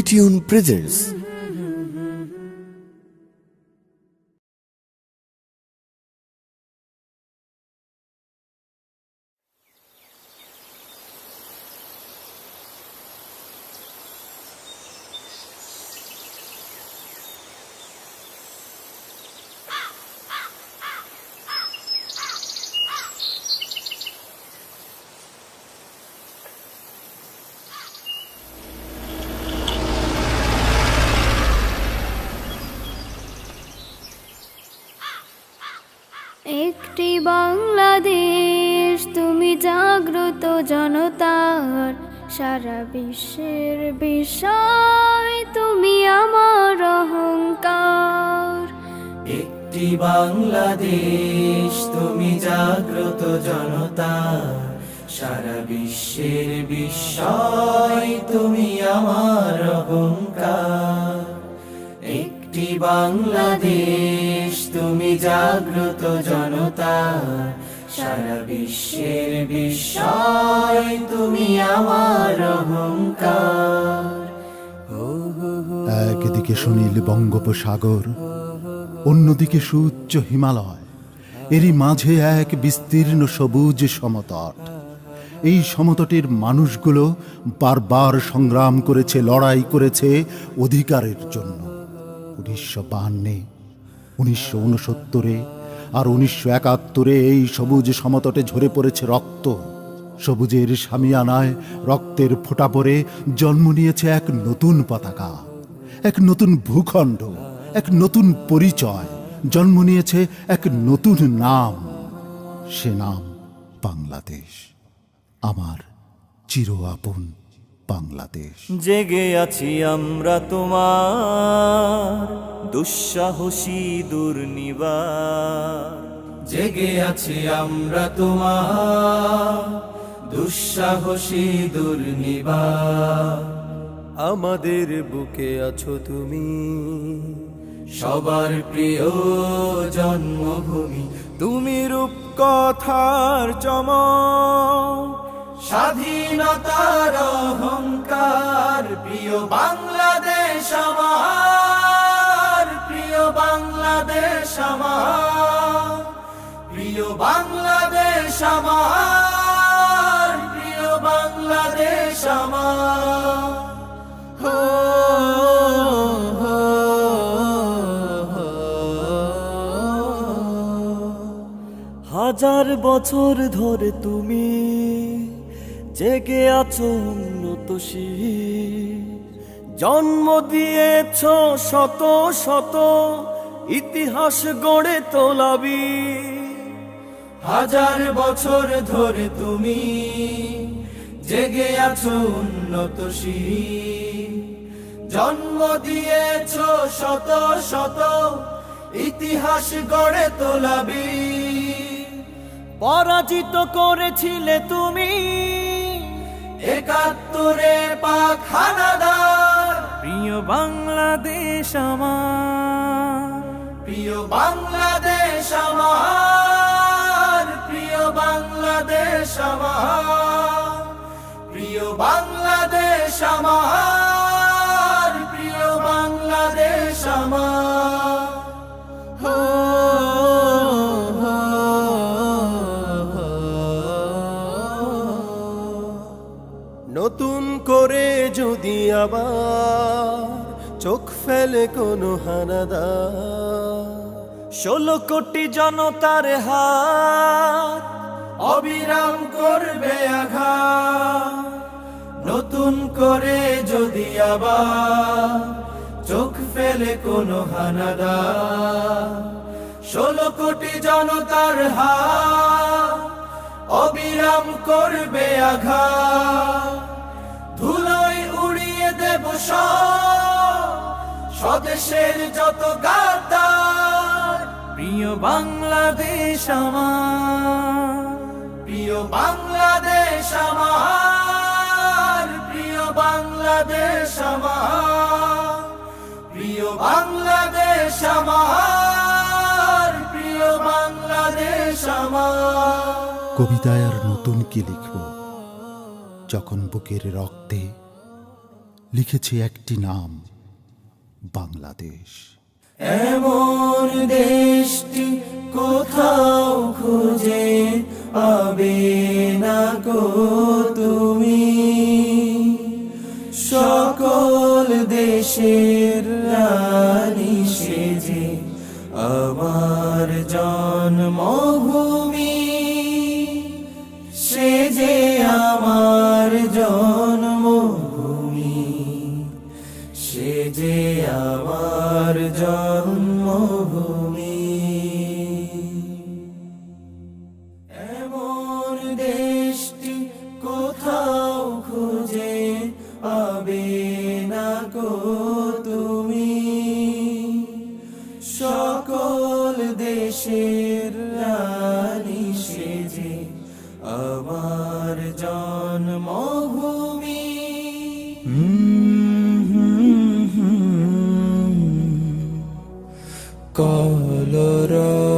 Polytune presents একটি বাংলাদেশ তুমি জাগ্রত জনতার, সারা বিশ্বের বিষয় তুমি আমার অহংকার। একটি বাংলাদেশ তুমি জাগ্রত জনতার, সারা বিশ্বের বিষয় তুমি আমার অহংকার। একটি বাংলাদেশ তুমি জাগ্রত জনতার, সারা বিশ্বের বিষয় তুমি আমার অহংকার। একদিকে সুনীল বঙ্গোপসাগর, অন্যদিকে সুউচ্চ হিমালয়, এরই মাঝে এক বিস্তীর্ণ সবুজ সমতট। এই সমতটের মানুষগুলো বারবার সংগ্রাম করেছে, লড়াই করেছে অধিকারের জন্য। 1952, 1969 আর 1971 এই সবুজ সমতটে ঝরে পড়েছে রক্ত। সবুজের সামিয়ানায় রক্তের ফোঁটা পড়ে জন্ম নিয়েছে এক নতুন পতাকা, এক নতুন ভূখণ্ড, এক নতুন পরিচয়, জন্ম নিয়েছে এক নতুন নাম। সে নাম বাংলাদেশ, আমার চির আপন বাংলাদেশ। জেগে আছি আমরা তোমার দুঃসাহসী দুর্নিবার, জেগে আছি আমরা তোমার দুঃসাহসী দুর্নিবার। আমাদের বুকে আছো তুমি, সবার প্রিয় জন্মভূমি। তুমি রূপকথার চমক, স্বাধীনতার অহংকার। প্রিয় বাংলাদেশ আমার, প্রিয় বাংলাদেশ আমার, প্রিয় বাংলাদেশ আমার, প্রিয় বাংলাদেশ আমার। হাজার বছর ধরে তুমি জেগে আছো উন্নত শির, জন্ম দিয়েছ শত শত ইতিহাস গড়ে তোলাবি। হাজার বছর ধরে তুমি জেগে আছো উন্নত শির, জন্ম দিয়েছ শত শত ইতিহাস গড়ে তোলাবি। পরাজিত করেছিলে তুমি 71-এ পাক হানাদার। প্রিয় বাংলাদেশ আমার, প্রিয় বাংলাদেশ আমার, প্রিয় বাংলাদেশ আমার, প্রিয় বাংলাদেশ আমার, প্রিয় বাংলাদেশ আমার। নতুন করে যদি আবার চোখ ফেলে কোনো হানাদার, 16 কোটি জনতার হাত অবিরাম করবে আঘাত। নতুন করে যদি আবার চোখ ফেলে কোনো হানাদার, 16 কোটি জনতার হাত অবিরাম করবে আঘাত। ধুলোয় উড়িয়ে দেব স্বদেশের যত গাদ্দার। প্রিয় বাংলাদেশ আমার, প্রিয় বাংলাদেশ আমার, প্রিয় বাংলাদেশ আমার, প্রিয় বাংলাদেশ আমার, প্রিয় বাংলাদেশ আমার। কবিতায় আর নতুন কি লিখব, যখন বুকের রক্তে লিখেছি একটি নাম, বাংলাদেশ। এমন দেশটি কোথাও খুঁজে পাবে না গো তুমি, সকল দেশের রানী সেজে আমার জন্মভূমি, সেজে আমার জন্মভূমি, সেজে আমার জন্মভূমি। এমন দেশটি কোথাও খুঁজে পাবে না গো তুমি, সকল দেশের রানী সেজে আমার জন্মভূমি। কলরা